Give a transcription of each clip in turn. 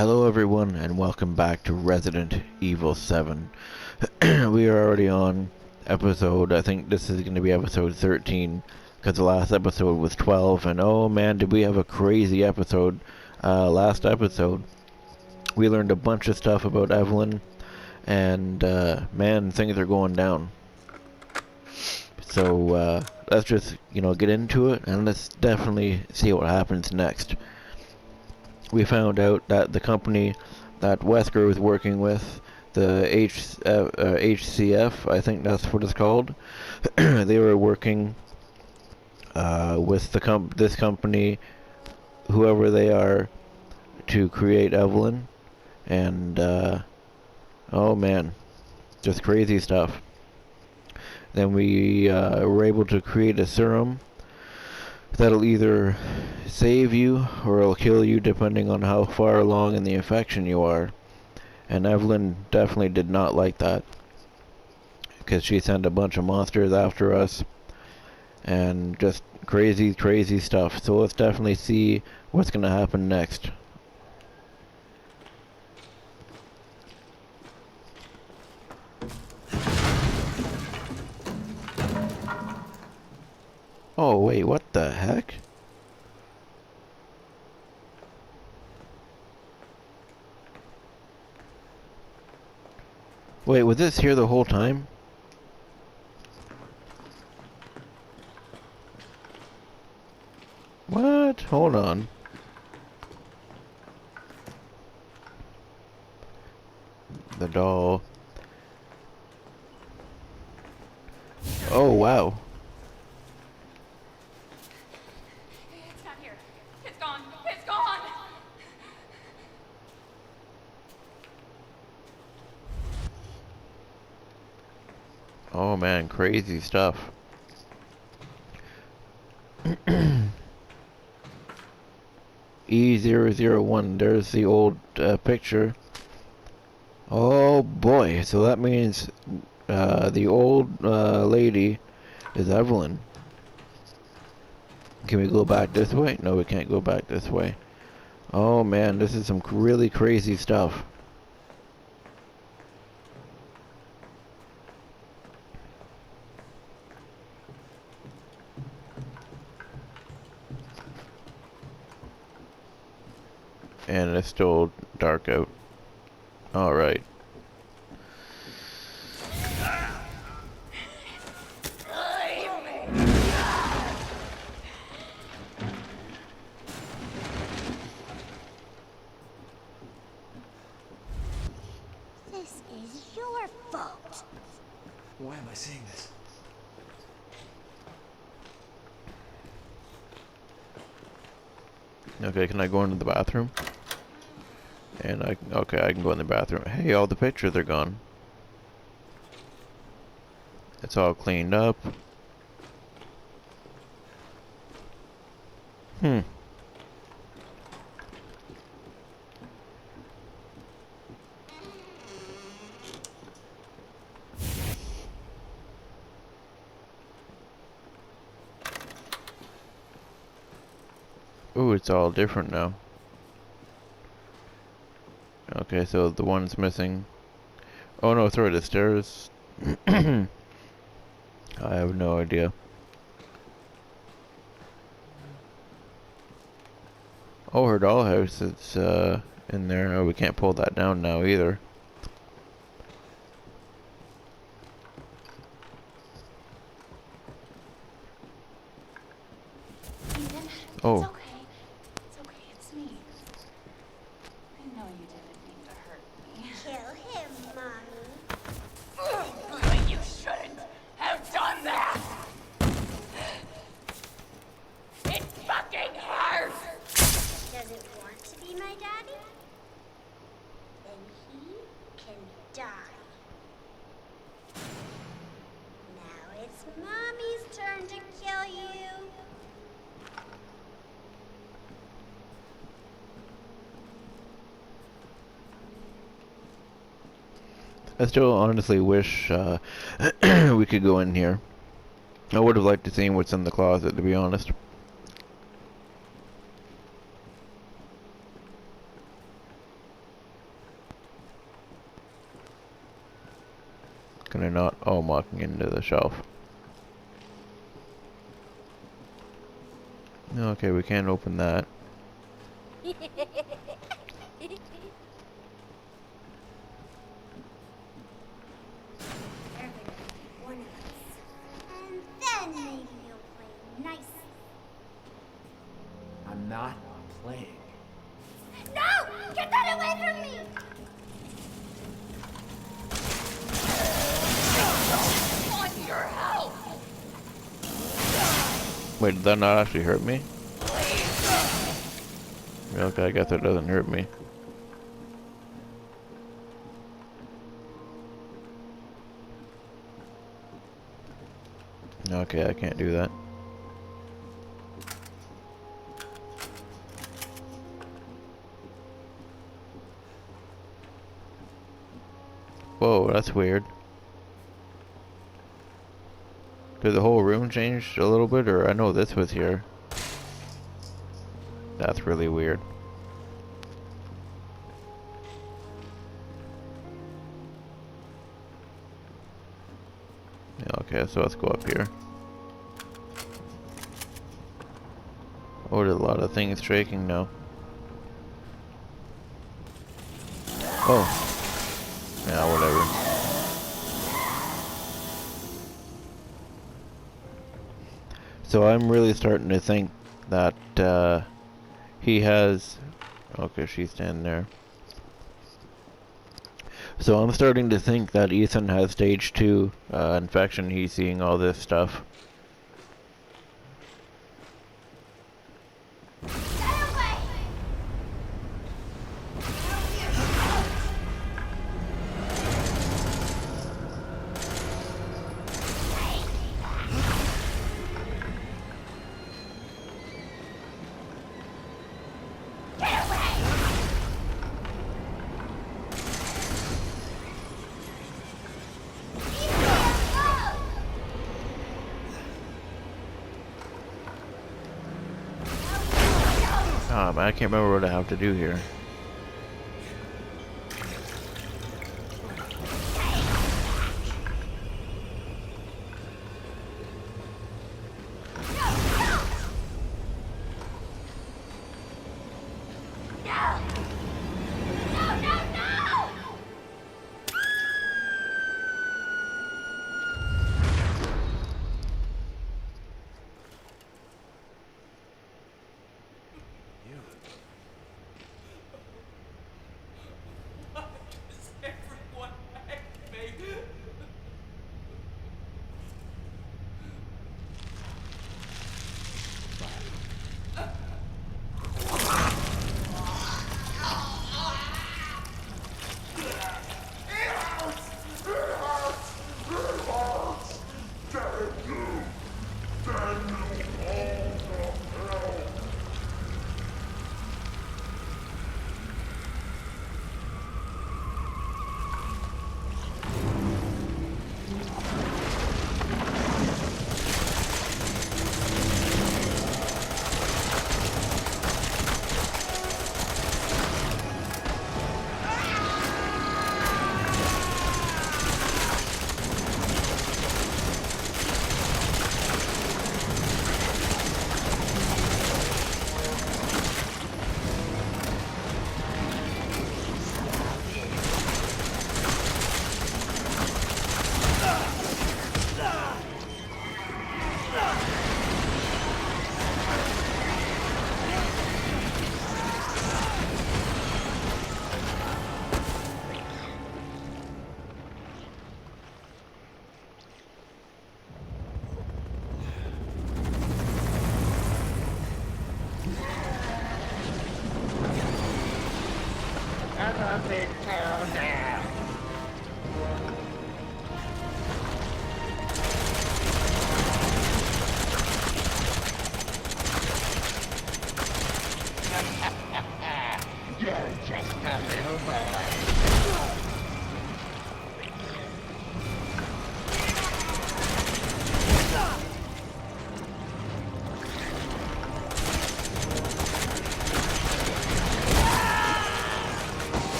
Hello everyone and welcome back to Resident Evil 7. We are already on episode, I think this is going to be episode 13, because the last episode was 12, and oh man did we have a crazy episode. Last episode we learned a bunch of stuff about Evelyn, and man, things are going down. So let's just, get into it, and let's definitely see what happens next. We found out that the company that Wesker was working with, the HCF, I think that's what it's called, they were working with this company, whoever they are, to create Evelyn, and oh man, just crazy stuff. Then we were able to create a serum that'll either save you or it'll kill you depending on how far along in the infection you are. And Evelyn definitely did not like that, because she sent a bunch of monsters after us and just crazy stuff. So let's definitely see what's gonna happen next. Oh wait, what the heck? Wait, was this here the whole time? What? Hold on. The doll. Oh wow. It's not here. It's gone. It's gone. Oh man, crazy stuff. E001, there's the old picture. Oh boy, so that means the old lady is Evelyn. Can we go back this way? No, we can't go back this way. Oh man, this is some really crazy stuff. And it's still dark out. Alright. This is your fault. Why am I saying this? Okay, can I go into the bathroom? And okay, I can go in the bathroom. Hey, all the pictures are gone. It's all cleaned up. Ooh, it's all different now. Okay, so the one's missing. Oh no, throw the stairs. I have no idea. Oh, her dollhouse is in there. Oh, we can't pull that down now either. Ethan, Oh. it's okay. It's okay. It's me. I know you didn't mean to hurt me. Kill him, Mommy. But you shouldn't have done that. It fucking hurts. Does it want to be my daddy? Then he can die. Now it's Mommy's turn to kill you. I still honestly wish we could go in here. I would have liked to see what's in the closet, to be honest. Can I not? Oh, I'm walking into the shelf. Okay, we can't open that. You're gonna be one of us. And then maybe you'll play nice. I'm not playing. No! Get that away from me! Want your help! Wait, did that not actually hurt me? Okay, I guess it doesn't hurt me. Okay, I can't do that. Whoa, that's weird. Did the whole room change a little bit, or I know this was here. That's really weird. Yeah, okay, so let's go up here. Oh, there's a lot of things shaking now. Oh. Yeah, whatever. So I'm really starting to think that he has... Okay, she's standing there. So I'm starting to think that Ethan has stage 2 infection. He's seeing all this stuff. I can't remember what I have to do here.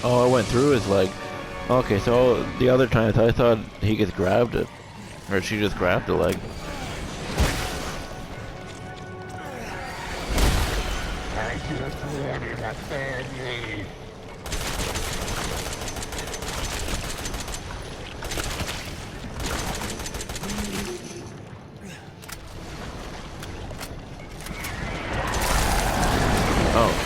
Oh, I went through his leg. Okay, so the other times I thought he just grabbed it. Or she just grabbed the leg. I just wanted a family. Oh.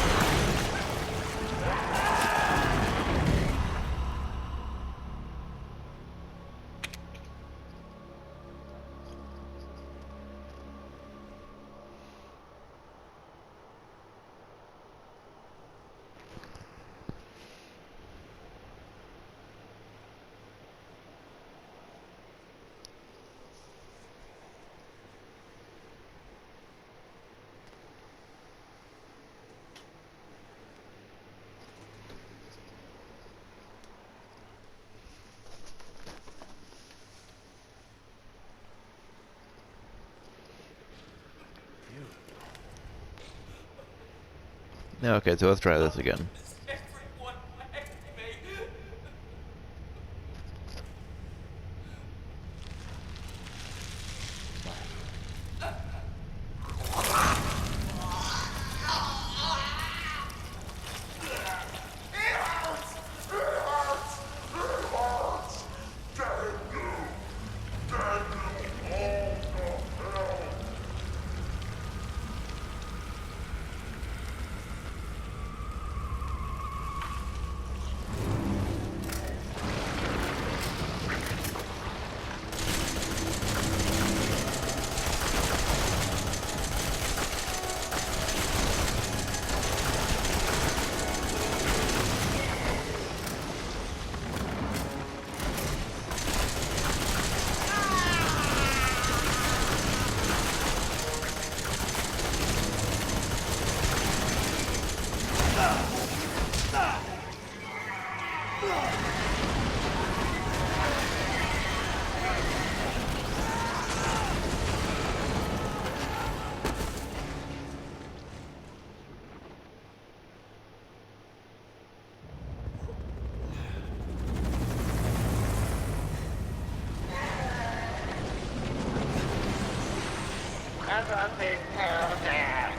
Yeah, okay, so let's try this again. Everyone left me. Something killed him.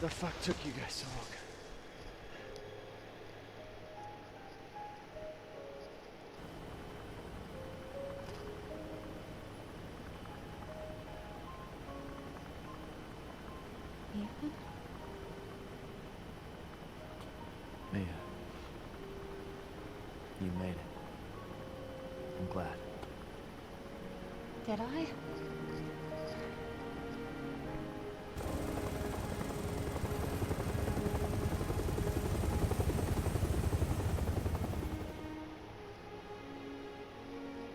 The fuck took you guys so long? Ethan? Mia. You made it. I'm glad. Did I?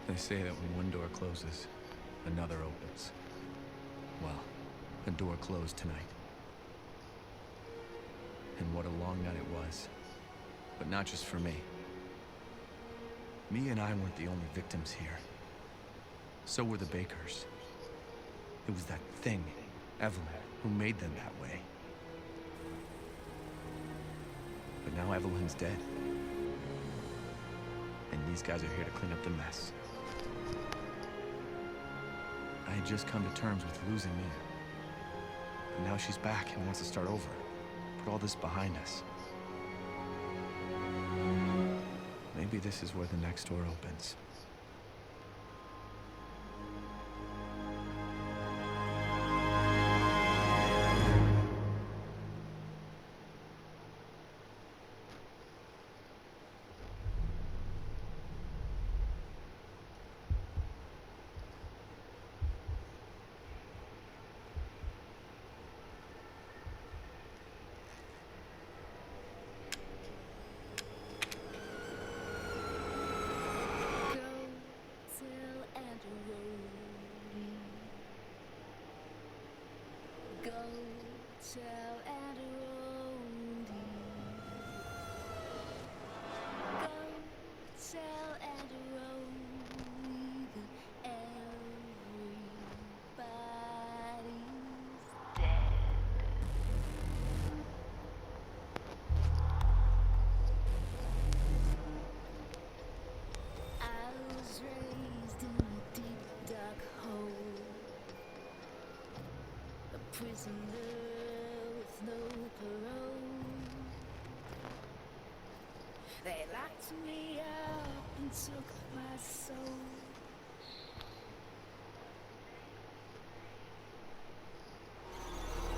They say that when one door closes, another opens. Well, a door closed tonight. And what a long night it was. But not just for me. Mia and I weren't the only victims here. So were the Bakers. It was that thing, Evelyn, who made them that way. But now Evelyn's dead. And these guys are here to clean up the mess. I had just come to terms with losing Mia. But now she's back and wants to start over. Put all this behind us. Maybe this is where the next door opens. Prisoner with no parole. They locked me up and took my soul.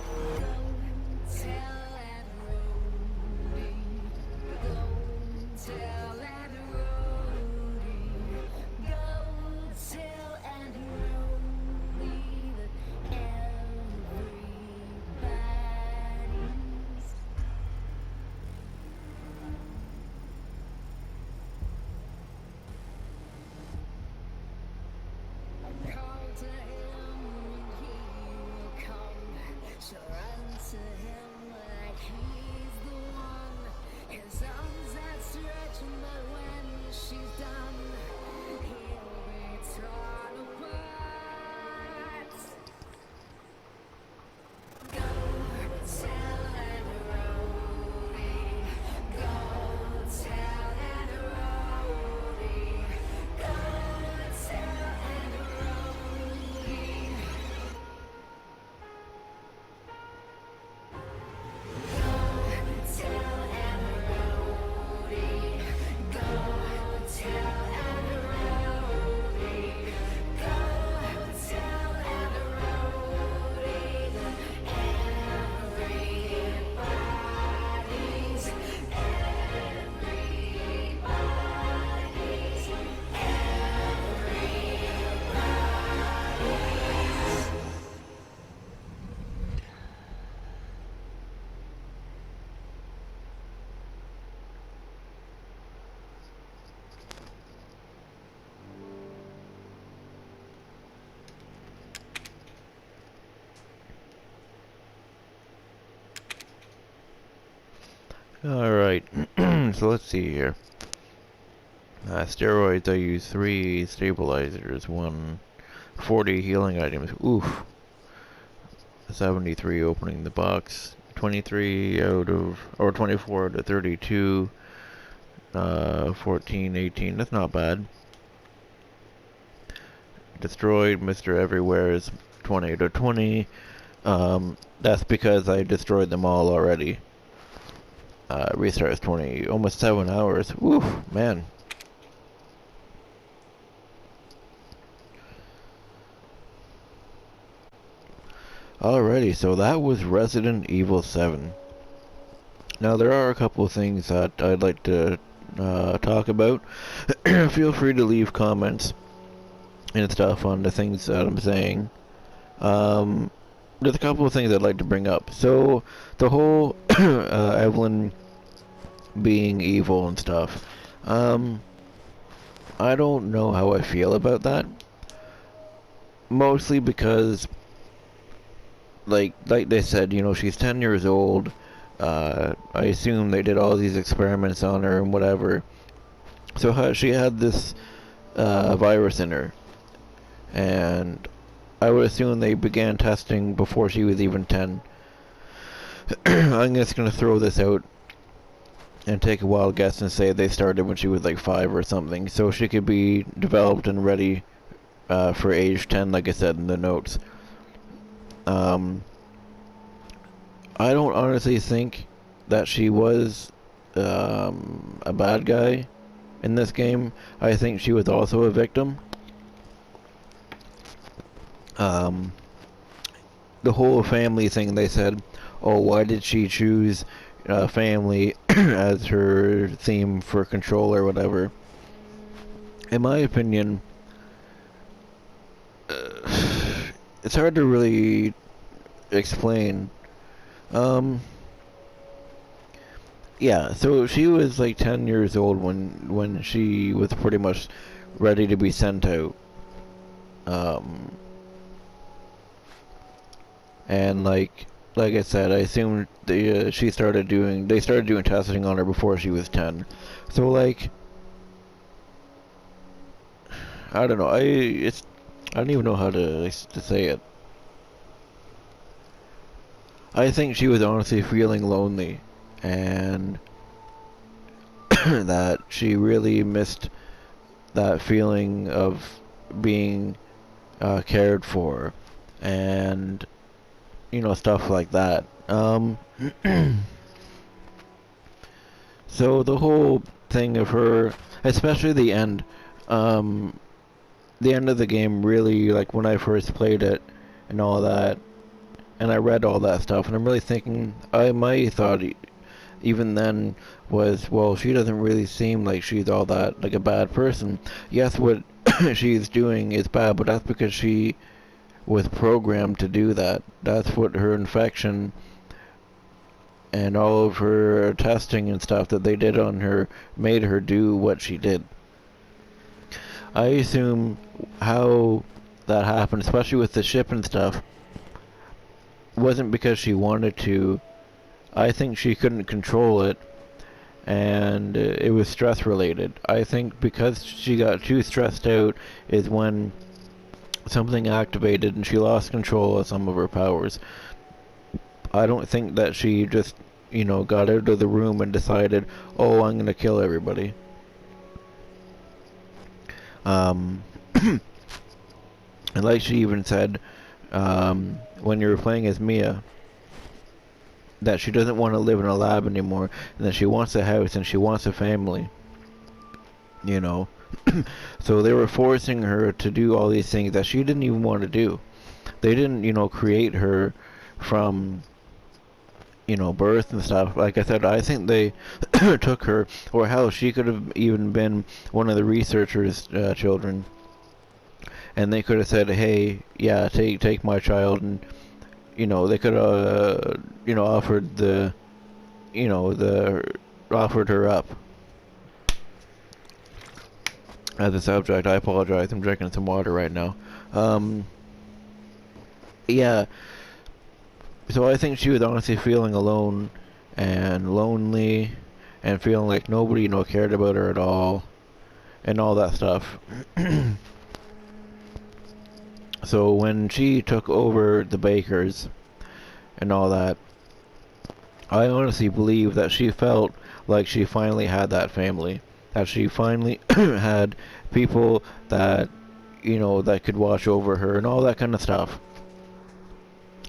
Go tell that roadie. Go tell that roadie. Go tell that roadie that Alright, so let's see here. Steroids, I use 3 stabilizers, 140 healing items. Oof. 73 opening the box. 23 out of, or 24 out of 32. 14, 18, that's not bad. Destroyed, Mr. Everywhere is 20 out of 20. That's because I destroyed them all already. Restart is 20, almost 7 hours. Woof, man. Alrighty, so that was Resident Evil 7. Now there are a couple of things that I'd like to talk about. Feel free to leave comments and stuff on the things that I'm saying. There's a couple of things I'd like to bring up. So, the whole Evelyn being evil and stuff. I don't know how I feel about that. Mostly because, like they said, you know, she's 10 years old. I assume they did all these experiments on her and whatever. So she had this virus in her. And I would assume they began testing before she was even 10. I'm just going to throw this out and take a wild guess and say they started when she was like 5 or something. So she could be developed and ready for age 10, like I said in the notes. I don't honestly think that she was a bad guy in this game. I think she was also a victim. The whole family thing, they said, oh, why did she choose family as her theme for Control or whatever? In my opinion, it's hard to really explain. Yeah, so she was like 10 years old when she was pretty much ready to be sent out. And like I said, I assume they started doing testing on her before she was 10. So like, I don't know. I don't even know how to say it. I think she was honestly feeling lonely, and that she really missed that feeling of being cared for, and you know, stuff like that. So the whole thing of her, especially the end of the game, really, like when I first played it and all that, and I read all that stuff, and I'm really thinking, my thought even then was, well, she doesn't really seem like she's all that like a bad person. Yes, what she's doing is bad, but that's because she was programmed to do that. That's what her infection and all of her testing and stuff that they did on her made her do what she did. I assume how that happened, especially with the ship and stuff, wasn't because she wanted to. I think she couldn't control it, and it was stress related. I think because she got too stressed out is when something activated and she lost control of some of her powers. I don't think that she just, you know, got out of the room and decided, oh, I'm gonna kill everybody. And like she even said, when you were playing as Mia, that she doesn't want to live in a lab anymore, and that she wants a house and she wants a family. You know? So they were forcing her to do all these things that she didn't even want to do. They didn't, you know, create her from, you know, birth and stuff. Like I said, I think they took her, or hell, she could have even been one of the researchers' children. And they could have said, hey, yeah, take my child, and, you know, they could have, you know, offered her up as a subject. I apologize, I'm drinking some water right now. Yeah, so I think she was honestly feeling alone and lonely and feeling like nobody, you know, cared about her at all and all that stuff. So when she took over the bakers and all that, I honestly believe that she felt like she finally had that family. That she finally had people that, you know, that could watch over her and all that kind of stuff.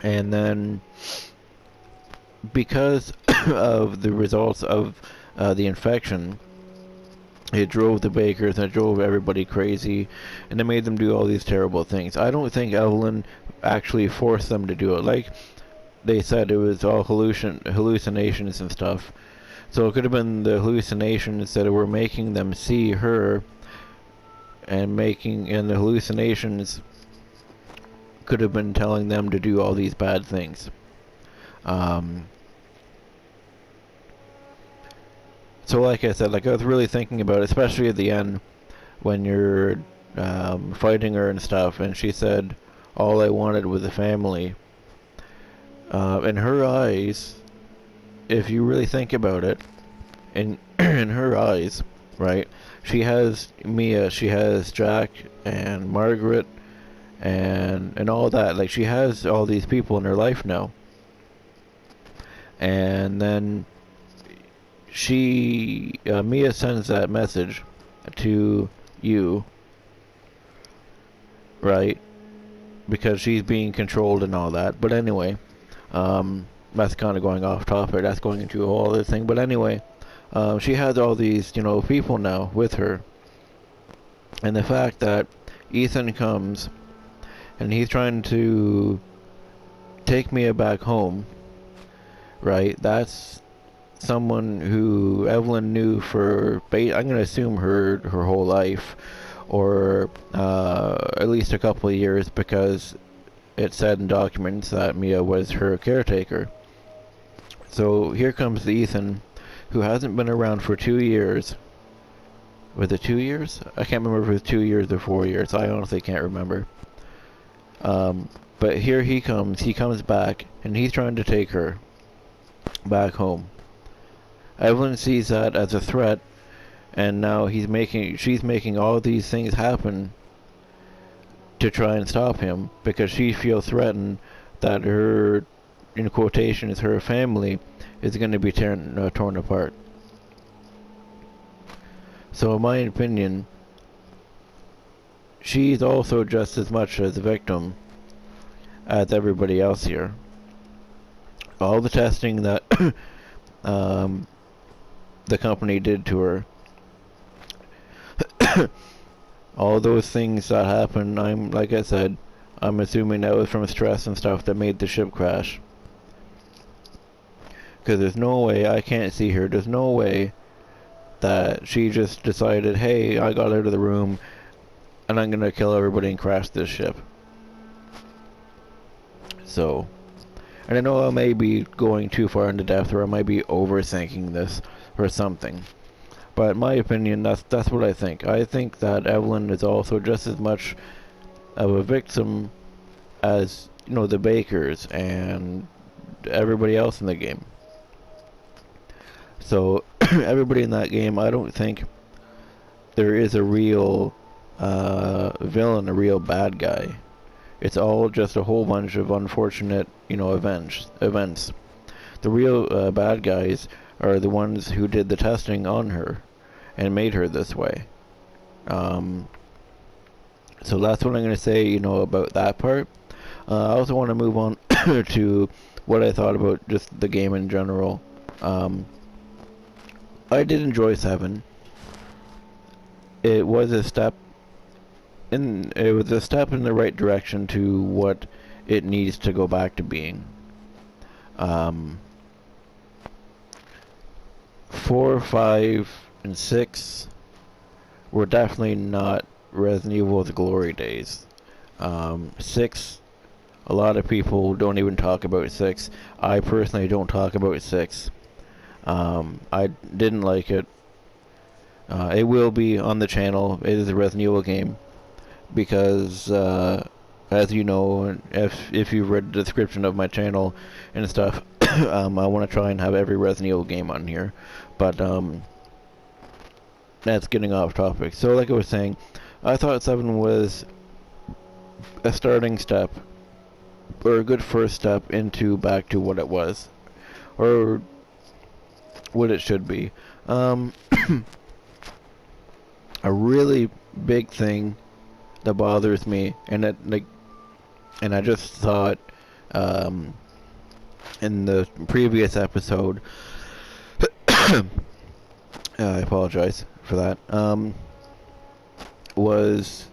And then, because of the results of the infection, it drove the bakers and it drove everybody crazy, and it made them do all these terrible things. I don't think Evelyn actually forced them to do it. Like they said, it was all hallucinations and stuff. So it could have been the hallucinations that were making them see her, and the hallucinations could have been telling them to do all these bad things. So like I said, like I was really thinking about it, especially at the end when you're fighting her and stuff, and she said, all I wanted was a family. In her eyes, if you really think about it, in in her eyes, right, she has Mia, she has Jack and Margaret and all that. Like, she has all these people in her life now. And then Mia sends that message to you, right? Because she's being controlled and all that. But anyway, that's kind of going off topic. That's going into a whole other thing. But anyway, she has all these, people now with her. And the fact that Ethan comes and he's trying to take Mia back home, right? That's someone who Evelyn knew for, I'm going to assume her whole life, or at least a couple of years, because it said in documents that Mia was her caretaker. So here comes Ethan, who hasn't been around for 2 years. Was it 2 years? I can't remember if it was 2 years or 4 years. I honestly can't remember. But here he comes back, and he's trying to take her back home. Evelyn sees that as a threat, and now she's making all these things happen to try and stop him, because she feels threatened that her, in quotations, her family is going to be torn apart. So in my opinion, she's also just as much as a victim as everybody else here. All the testing that the company did to her, all those things that happened, like I said, I'm assuming that was from stress and stuff that made the ship crash. Because there's no way, I can't see her, there's no way that she just decided, hey, I got out of the room and I'm gonna kill everybody and crash this ship. So, and I know I may be going too far into depth, or I might be overthinking this or something, but in my opinion, that's what I think. I think that Evelyn is also just as much of a victim as, the Bakers and everybody else in the game. So everybody in that game, I don't think there is a real villain, a real bad guy. It's all just a whole bunch of unfortunate, events. The real bad guys are the ones who did the testing on her and made her this way. So that's what I'm going to say, about that part. I also want to move on to what I thought about just the game in general. I did enjoy 7. It was a step in the right direction to what it needs to go back to being. 4, 5, and 6 were definitely not Resident Evil's glory days. 6, a lot of people don't even talk about 6. I personally don't talk about 6. I didn't like it. It will be on the channel. It is a Resident Evil game, because as you know, if you've read the description of my channel and stuff, I want to try and have every Resident Evil game on here, but that's getting off topic. So like I was saying, I thought 7 was a starting step, or a good first step into back to what it was, or what it should be. A really big thing that bothers me, and I just thought in the previous episode, I apologize for that, was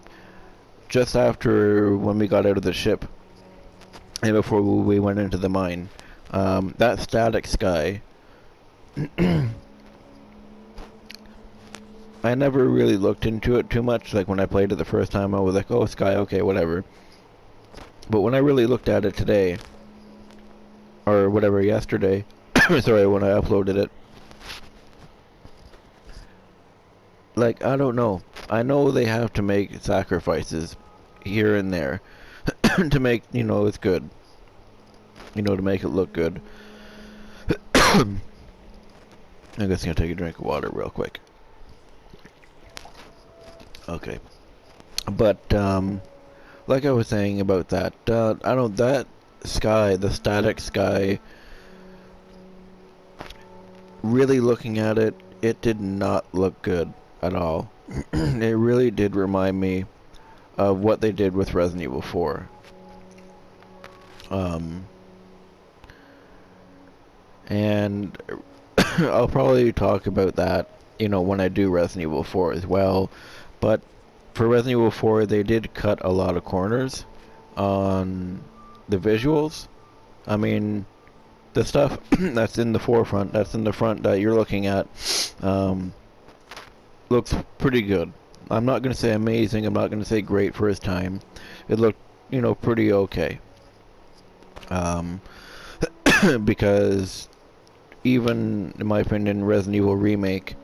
just after when we got out of the ship and before we went into the mine. That static sky, I never really looked into it too much. Like when I played it the first time, I was like, oh, sky, okay, whatever. But when I really looked at it today, or whatever, yesterday, sorry, when I uploaded it, like, I don't know. I know they have to make sacrifices here and there to make, you know, it's good. You know, to make it look good. I'm just gonna take a drink of water real quick. Okay. But, like I was saying about that, I don't, that sky, the static sky, really looking at it, it did not look good at all. It really did remind me of what they did with Resident Evil 4. And I'll probably talk about that, you know, when I do Resident Evil 4 as well. But for Resident Evil 4, they did cut a lot of corners on the visuals. I mean, the stuff that's in the forefront, that's in the front that you're looking at, looks pretty good. I'm not going to say amazing, I'm not going to say great for its time. It looked, you know, pretty okay. Because even, in my opinion, Resident Evil Remake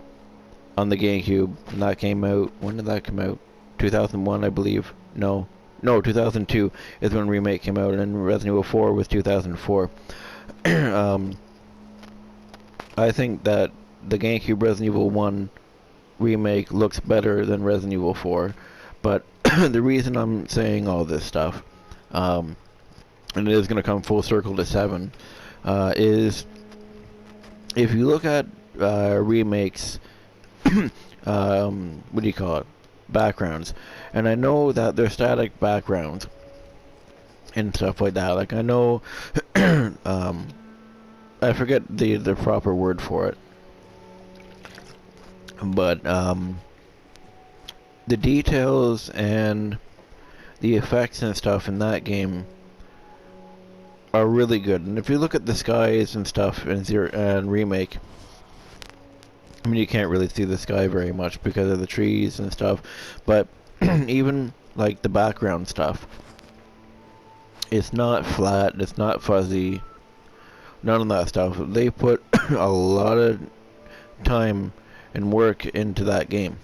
on the GameCube, and that came out, when did that come out? 2001, I believe. No, 2002 is when Remake came out, and then Resident Evil 4 was 2004. I think that the GameCube Resident Evil 1 Remake looks better than Resident Evil 4, but the reason I'm saying all this stuff, and it is going to come full circle to 7, is if you look at remakes, what do you call it? Backgrounds. And I know that they're static backgrounds and stuff like that. Like I know, I forget the proper word for it. But the details and the effects and stuff in that game are really good. And if you look at the skies and stuff in Remake, I mean, you can't really see the sky very much because of the trees and stuff, but even like the background stuff, it's not flat, it's not fuzzy, none of that stuff. They put a lot of time and work into that game.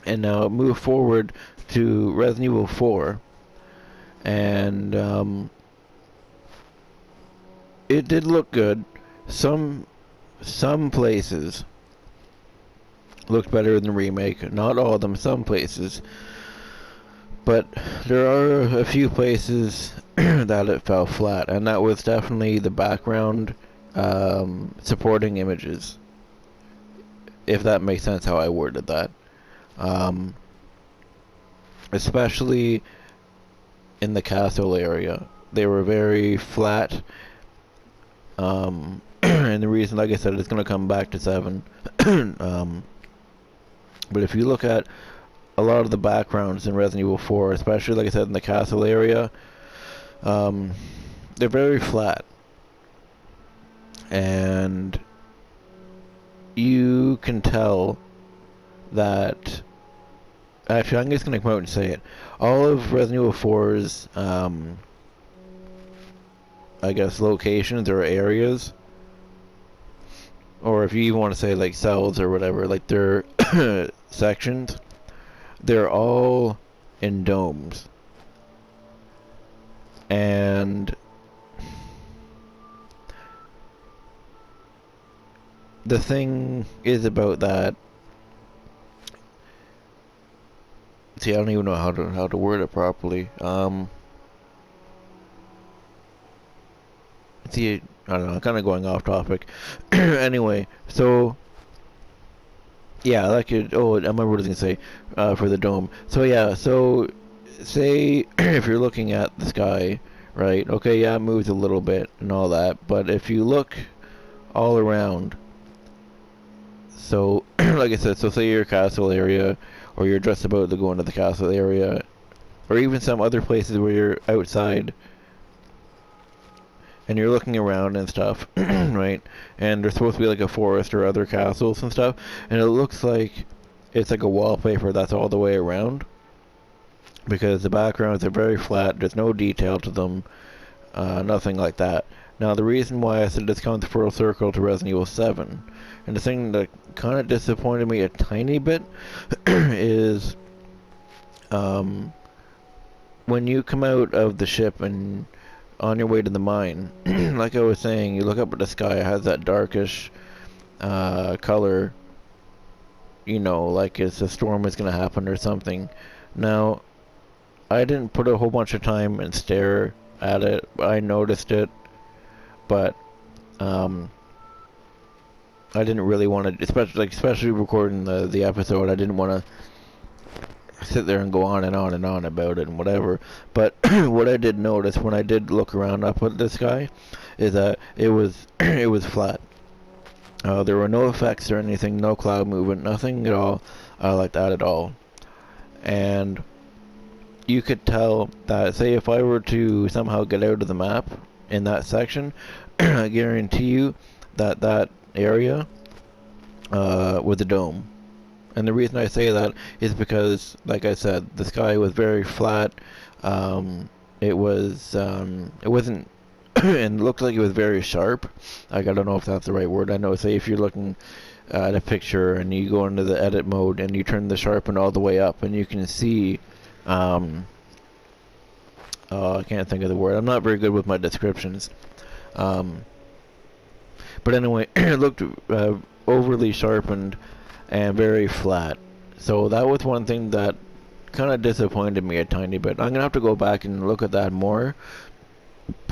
And now move forward to Resident Evil 4, and it did look good. Some places looked better than the remake. Not all of them, some places. But there are a few places that it fell flat, and that was definitely the background supporting images. If that makes sense how I worded that. Especially in the castle area. They were very flat. And the reason, like I said, it's going to come back to 7. But if you look at a lot of the backgrounds in Resident Evil 4, especially, like I said, in the castle area, they're very flat. And you can tell that... Actually, I'm just going to come out and say it. All of Resident Evil 4's, I guess, locations or areas, or if you even want to say like cells or whatever, like their sections, they're all in domes. And the thing is about that, see, I don't even know how to word it properly. See, I don't know, I'm kind of going off topic. Anyway, so yeah, I remember what I was gonna say for the dome. So yeah, so say if you're looking at the sky right? Okay, yeah, it moves a little bit and all that, but if you look all around, so like I said, so say you're castle area, or you're just about to go into the castle area, or even some other places where you're outside and you're looking around and stuff, right? And there's supposed to be like a forest or other castles and stuff, and it looks like it's like a wallpaper that's all the way around, because the backgrounds are very flat, there's no detail to them, nothing like that. Now the reason why I said this comes full circle to Resident Evil 7, and the thing that kind of disappointed me a tiny bit, is when you come out of the ship and on your way to the mine, like I was saying, you look up at the sky, it has that darkish color, you know, like it's a storm is going to happen or something. Now, I didn't put a whole bunch of time and stare at it. I noticed it, but I didn't really want to, especially recording the episode. I didn't want to sit there and go on and on and on about it and whatever. But what I did notice when I did look around up at the sky is that it was it was flat. There were no effects or anything, no cloud movement, nothing at all like that at all. And you could tell that, say, if I were to somehow get out of the map in that section, I guarantee you that that area was a dome. And the reason I say that is because, like I said, the sky was very flat. It wasn't, and looked like it was very sharp. Like, I don't know if that's the right word. I know, say, if you're looking at a picture and you go into the edit mode and you turn the sharpen all the way up, and you can see, I can't think of the word. I'm not very good with my descriptions. But anyway, it looked overly sharpened and very flat. So that was one thing that kind of disappointed me a tiny bit. I'm going to have to go back and look at that more,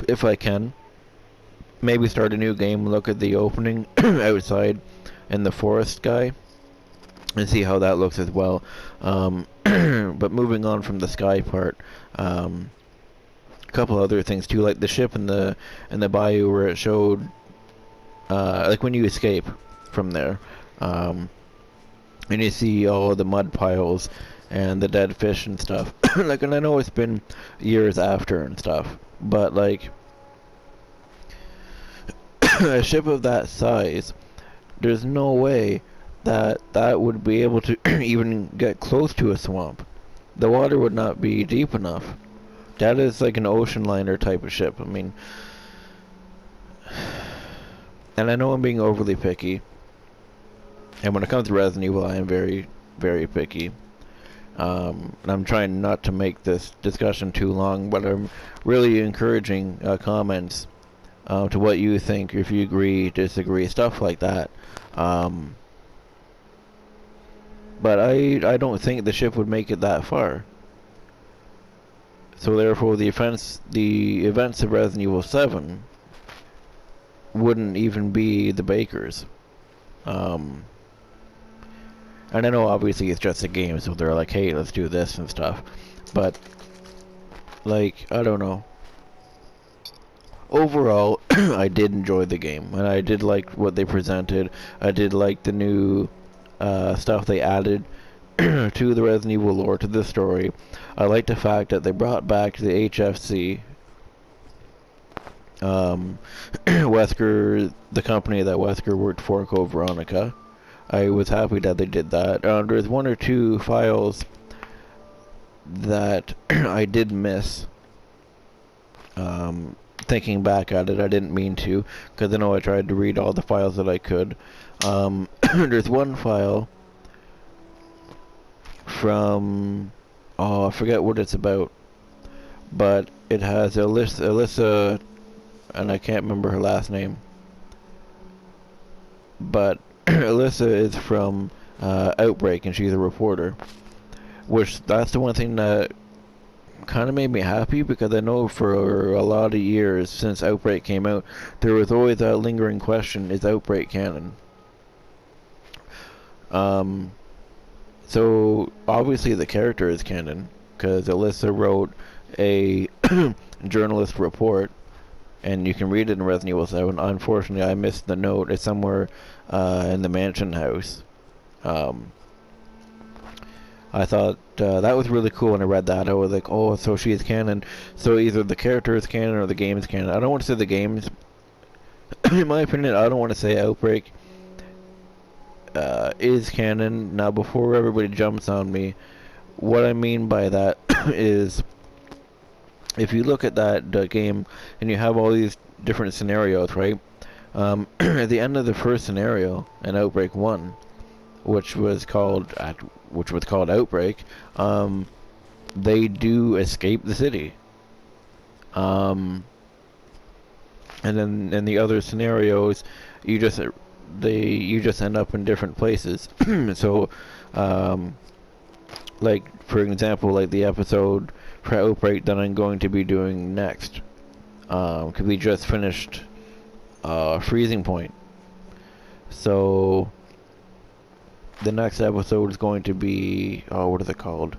if I can. Maybe start a new game, look at the opening outside in the forest sky, and see how that looks as well. But moving on from the sky part, a couple other things too, like the ship and the bayou where it showed, like when you escape from there, and you see all the mud piles and the dead fish and stuff. Like, and I know it's been years after and stuff, but like a ship of that size, there's no way that that would be able to even get close to a swamp. The water would not be deep enough. That is like an ocean liner type of ship. I mean, and I know I'm being overly picky, and when it comes to Resident Evil, I am very, very picky. And I'm trying not to make this discussion too long, but I'm really encouraging comments to what you think, if you agree, disagree, stuff like that. But I don't think the ship would make it that far. So therefore, the events of Resident Evil 7 wouldn't even be the Bakers. And I know obviously it's just a game, so they're like, hey, let's do this and stuff. But, like, I don't know. Overall, I did enjoy the game, and I did like what they presented. I did like the new stuff they added to the Resident Evil lore, to the story. I like the fact that they brought back the HFC. Wesker, the company that Wesker worked for, Code Veronica. I was happy that they did that. There's one or two files that I did miss. Thinking back at it, I didn't mean to, because I know I tried to read all the files that I could. There's one file from, I forget what it's about, but it has Alyssa, and I can't remember her last name, but Alyssa is from Outbreak, and she's a reporter, which that's the one thing that kind of made me happy, because I know for a lot of years since Outbreak came out, there was always that lingering question, is Outbreak canon? So obviously the character is canon, because Alyssa wrote a journalist report, and you can read it in Resident Evil 7. Unfortunately, I missed the note. It's somewhere in the mansion house. I thought that was really cool when I read that. I was like, oh, so she is canon. So either the character is canon or the game is canon. I don't want to say the games. In my opinion, I don't want to say Outbreak is canon. Now, before everybody jumps on me, what I mean by that is, if you look at that game and you have all these different scenarios, right? At the end of the first scenario in Outbreak 1, which was called Outbreak, they do escape the city. And then in the other scenarios, you just end up in different places. So, like for example, like the episode for Outbreak that I'm going to be doing next, because we just finished Freezing Point. So the next episode is going to be, oh, what is it called?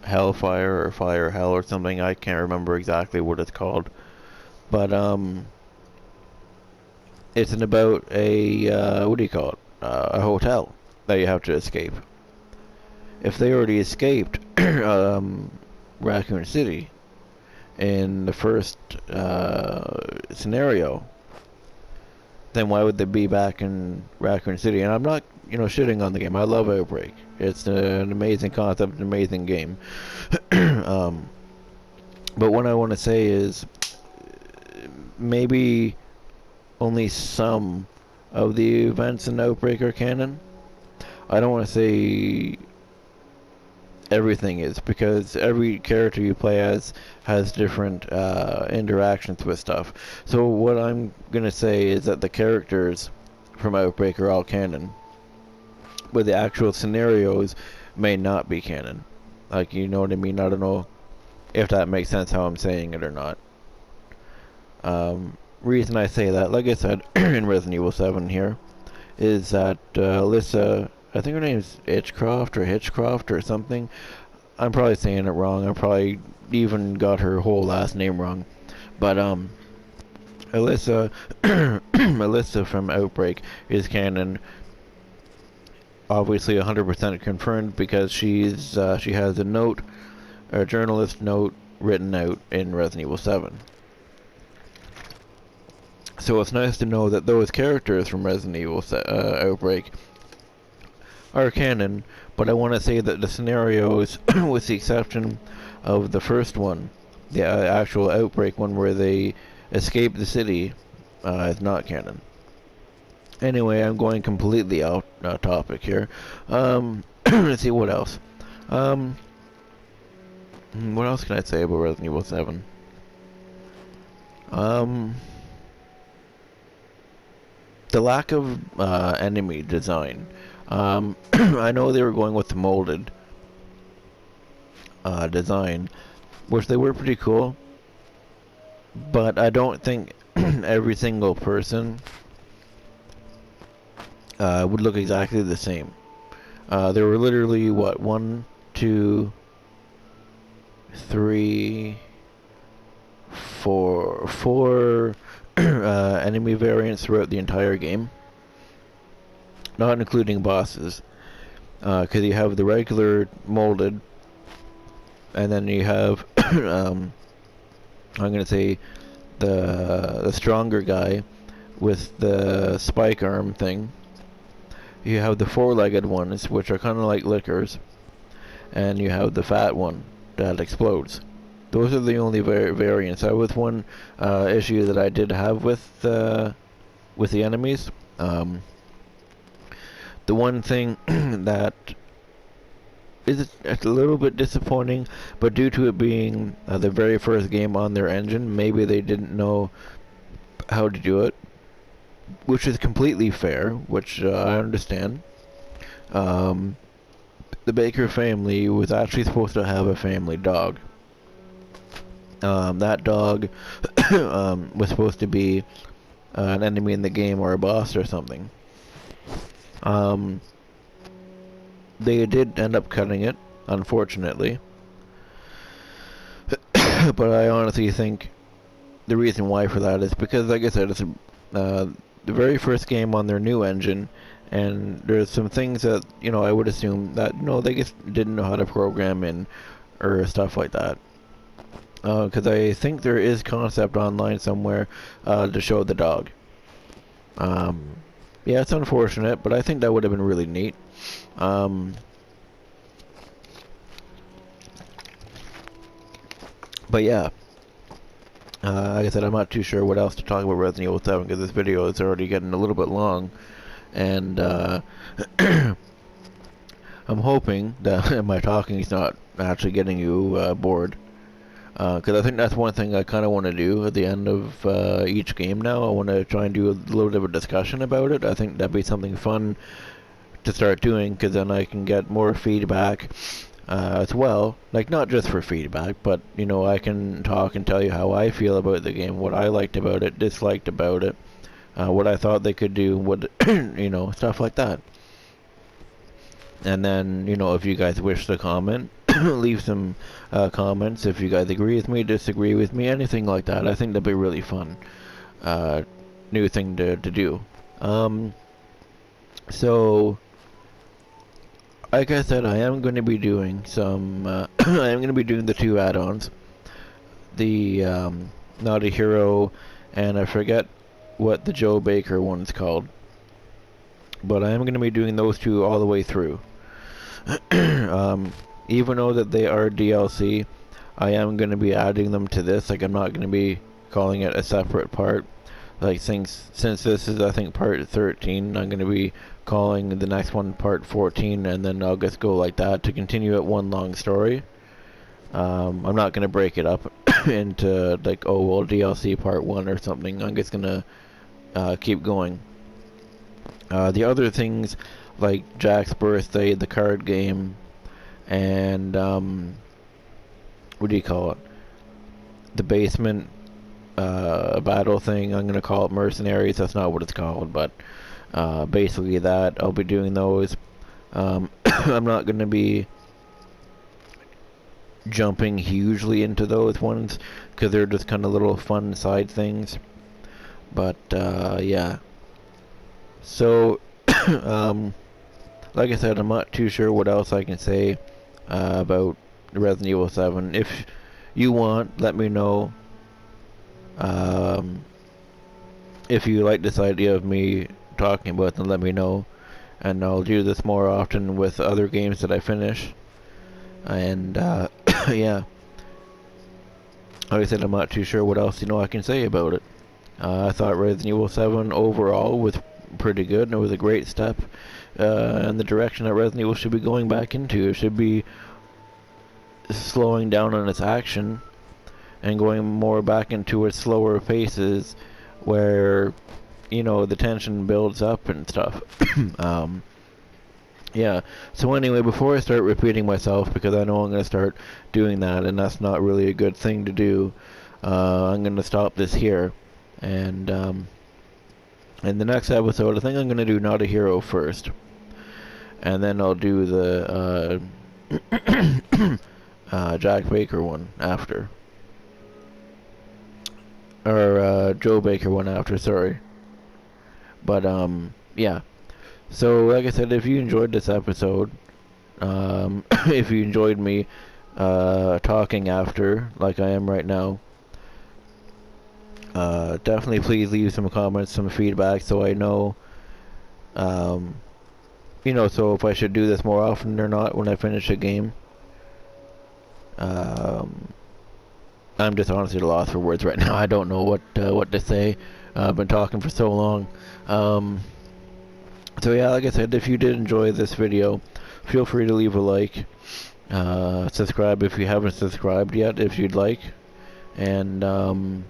Hellfire or Fire Hell or something. I can't remember exactly what it's called. But it's about a what do you call it? A hotel that you have to escape. If they already escaped Raccoon City in the first scenario, then why would they be back in Raccoon City? And I'm not, shitting on the game. I love Outbreak. It's an amazing concept, an amazing game. But what I want to say is, maybe only some of the events in Outbreak are canon. I don't want to say everything is, because every character you play as has different interactions with stuff. So what I'm gonna say is that the characters from Outbreak are all canon, but the actual scenarios may not be canon. Like, you know what I mean? I don't know if that makes sense how I'm saying it or not. Reason I say that, like I said, in Resident Evil 7 here, is that Alyssa, I think her name's Hitchcroft or something. I'm probably saying it wrong. I probably even got her whole last name wrong. But Alyssa Alyssa from Outbreak is canon. Obviously 100% confirmed, because she has a journalist note written out in Resident Evil 7. So it's nice to know that those characters from Resident Evil Outbreak are canon, but I want to say that the scenarios, with the exception of the first one, the actual Outbreak one where they escape the city, is not canon. Anyway, I'm going completely out topic here. Let's see, what else? What else can I say about Resident Evil 7? The lack of enemy design. I know they were going with the molded design, which they were pretty cool, but I don't think every single person would look exactly the same. There were literally, what, 1, 2, 3, 4 enemy variants throughout the entire game, not including bosses, because you have the regular molded, and then you have I'm gonna say the stronger guy with the spike arm thing. You have the four-legged ones, which are kind of like lickers, and you have the fat one that explodes. Those are the only variants. That was one issue that I did have with the enemies. The one thing that is a little bit disappointing, but due to it being the very first game on their engine, maybe they didn't know how to do it, which is completely fair, which I understand. The Baker family was actually supposed to have a family dog. That dog was supposed to be an enemy in the game, or a boss or something. They did end up cutting it, unfortunately. but I honestly think the reason why for that is because, like I said, it's the very first game on their new engine, and there's some things that, you know, I would assume that, you know, they just didn't know how to program in or stuff like that. Because I think there is concept online somewhere to show the dog. Yeah, it's unfortunate, but I think that would have been really neat. But yeah, like I said, I'm not too sure what else to talk about Resident Evil 7 because this video is already getting a little bit long, and I'm hoping that my talking is not actually getting you bored. Because I think that's one thing I kind of want to do at the end of each game now. I want to try and do a little bit of a discussion about it. I think that'd be something fun to start doing, because then I can get more feedback as well. Like, not just for feedback, but, you know, I can talk and tell you how I feel about the game, what I liked about it, disliked about it, what I thought they could do, what, you know, stuff like that. And then, you know, if you guys wish to comment, leave some comments. If you guys agree with me, disagree with me, anything like that. I think that'd be really fun. New thing to do. So, like I said, I am going to be doing some, I am going to be doing the 2 add-ons. The, Not a Hero, and I forget what the Joe Baker one's called. But I am going to be doing those 2 all the way through. Even though that they are DLC, I am going to be adding them to this. Like, I'm not going to be calling it a separate part. Like, since this is, I think, part 13, I'm going to be calling the next one part 14, and then I'll just go like that to continue it one long story. I'm not going to break it up into, like, oh, well, DLC part 1 or something. I'm just going to keep going. The other things, like Jack's Birthday, the card game, and what do you call it? The basement battle thing. I'm gonna call it Mercenaries. That's not what it's called, but basically that. I'll be doing those. I'm not gonna be jumping hugely into those ones because they're just kind of little fun side things. But yeah. So, like I said, I'm not too sure what else I can say about Resident Evil 7. If you want, let me know. If you like this idea of me talking about them, let me know. And I'll do this more often with other games that I finish. And, yeah. Like I said, I'm not too sure what else, I can say about it. I thought Resident Evil 7 overall was pretty good, and it was a great step in the direction that Resident Evil should be going back into. It should be slowing down on its action and going more back into its slower paces where, the tension builds up and stuff. Yeah, so anyway, before I start repeating myself, because I know I'm going to start doing that, and that's not really a good thing to do, I'm going to stop this here. And in the next episode, I think I'm going to do Not a Hero first. And then I'll do the Jack Baker one after. Or Joe Baker one after, sorry. But, yeah. So, like I said, if you enjoyed this episode, if you enjoyed me talking after, like I am right now, definitely please leave some comments, some feedback, so I know, so if I should do this more often or not when I finish a game. I'm just honestly lost for words right now. I don't know what to say. I've been talking for so long. So yeah, like I said, if you did enjoy this video, feel free to leave a like. Subscribe if you haven't subscribed yet, if you'd like. And,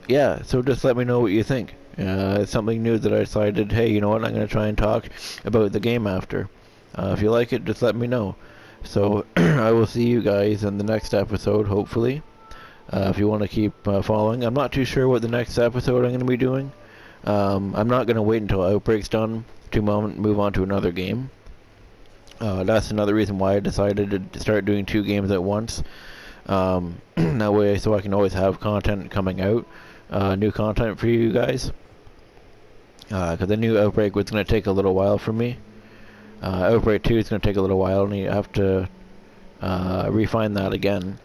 yeah, so just let me know what you think. It's something new that I decided, hey, you know what, I'm going to try and talk about the game after. If you like it, just let me know. So, I will see you guys in the next episode, hopefully. If you want to keep following. I'm not too sure what the next episode I'm going to be doing. I'm not going to wait until Outbreak's done to move on to another game. That's another reason why I decided to start doing 2 games at once. That way, so I can always have content coming out, new content for you guys. Because the new Outbreak was going to take a little while for me. Outbreak 2 is going to take a little while, and you have to refine that again.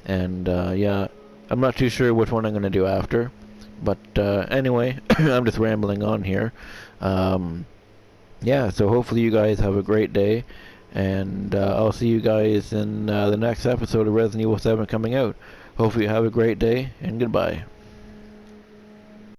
And yeah, I'm not too sure which one I'm going to do after. But anyway, I'm just rambling on here. Yeah, so hopefully you guys have a great day. And I'll see you guys in the next episode of Resident Evil 7 coming out. Hopefully you have a great day, and goodbye.